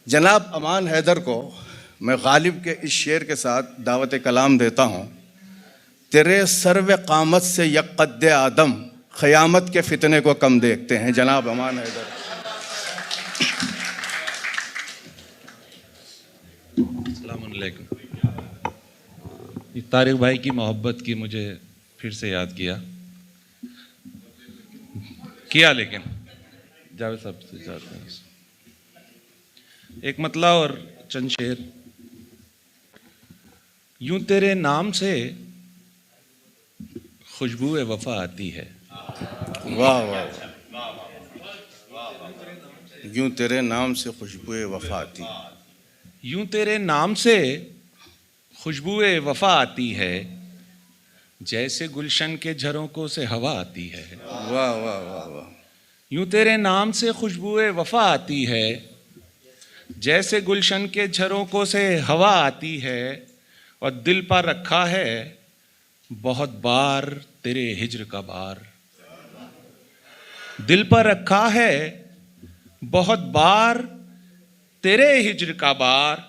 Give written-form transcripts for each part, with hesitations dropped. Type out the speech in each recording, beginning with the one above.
जनाब अमान हैदर को मैं गालिब के इस शेर के साथ दावत कलाम देता हूँ। तेरे सर्व कामत से यक़्क़द आदम क़यामत के फितने को कम देखते हैं। जनाब अमान हैदर। अस्सलामु अलैकुम। तारिक भाई की मोहब्बत की मुझे फिर से याद किया लेकिन जावेद साहब से चाहते हैं एक मतला और चंद शेर। यूं तेरे नाम से खुशबू वफा आती है। वाह वाह। यूं तेरे नाम से खुशबू वफा आती है। यूं तेरे नाम से खुशबू वफा आती है, जैसे गुलशन के झरोकों से हवा आती है। वाह वाह वाह वाह। यूं तेरे नाम से खुशबू वफा आती है, जैसे गुलशन के झरोकों से हवा आती है, और दिल पर रखा है बहुत बार तेरे हिज्र का बार। दिल पर रखा है बहुत बार तेरे हिज्र का बार,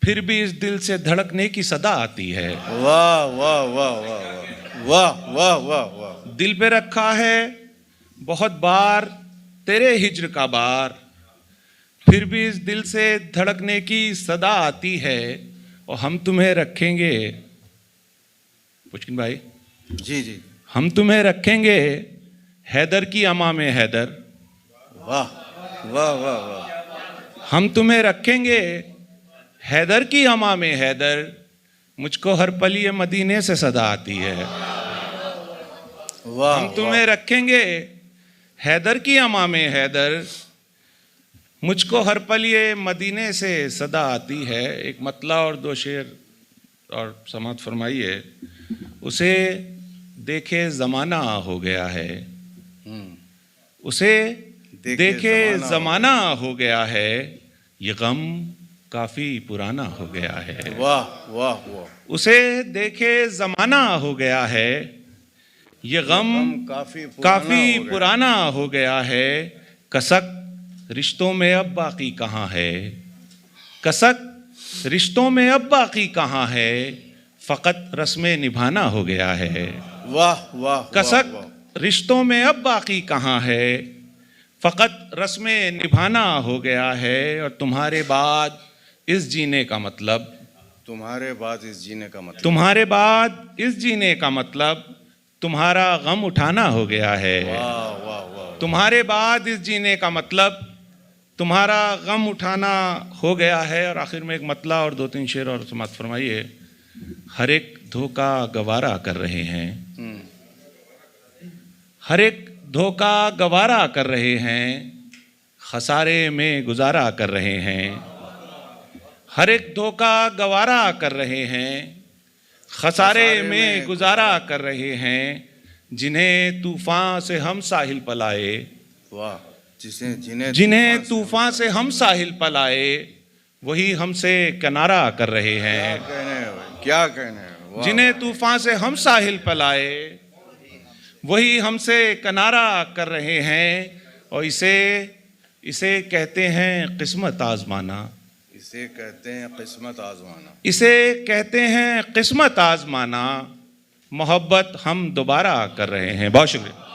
फिर भी इस दिल से धड़कने की सदा आती है। वाह वाह वाह वाह वाह वाह वाह वाह। दिल पे रखा है बहुत बार तेरे हिज्र का बार, फिर भी इस दिल से धड़कने की सदा आती है, और हम तुम्हें रखेंगे पुचकिन भाई जी जी, हम तुम्हें रखेंगे हैदर की अमा में हैदर। वाह वाह वाह वाह। हम तुम्हें रखेंगे हैदर की अमा में हैदर, मुझको हर पल ये मदीने से सदा आती है। वाह। हम तुम्हें रखेंगे हैदर की अमा में हैदर, मुझको हर पल ये मदीने से सदा आती है। एक मतला और दो शेर और समात फरमाइए। उसे देखे ज़माना हो गया है, उसे देखे ज़माना हो गया है, ये गम काफ़ी पुराना हो गया है। वाह वाह वाह। उसे देखे ज़माना हो गया है, ये गम काफ़ी पुराना हो गया है। कसक रिश्तों में अब बाकी कहाँ है, कसक रिश्तों में अब बाकी कहाँ है, फ़कत रस्में निभाना हो गया है। वाह वाह। कसक रिश्तों में अब बाकी कहाँ है, फ़कत रस्में निभाना हो गया है। और तुम्हारे बाद इस जीने का मतलब, तुम्हारे बाद इस जीने का मतलब, तुम्हारे बाद इस जीने का मतलब तुम्हारा गम उठाना हो गया है। वाह वाह वाह। तुम्हारे बाद इस जीने का मतलब तुम्हारा गम उठाना हो गया है। और आखिर में एक मतला और दो तीन शेर और समात फरमाइए। हर एक धोखा गवारा कर रहे हैं, हर एक धोखा गवारा कर रहे हैं, खसारे में गुजारा कर रहे हैं। हर एक धोखा गवारा कर रहे हैं, खसारे में गुजारा कर रहे हैं, जिन्हें तूफान से हम साहिल पलाए। वाह। जिन्हें तूफान से हम साहिल पलाए, वही हमसे किनारा कर रहे हैं। क्या कहने हैं। जिन्हें तूफान से हम साहिल पलाए, वही हमसे किनारा कर रहे हैं। और इसे कहते हैं किस्मत आजमाना। इसे कहते हैं किस्मत आजमाना। इसे कहते हैं किस्मत आजमाना। मोहब्बत हम दोबारा कर रहे हैं। बहुत शुक्रिया।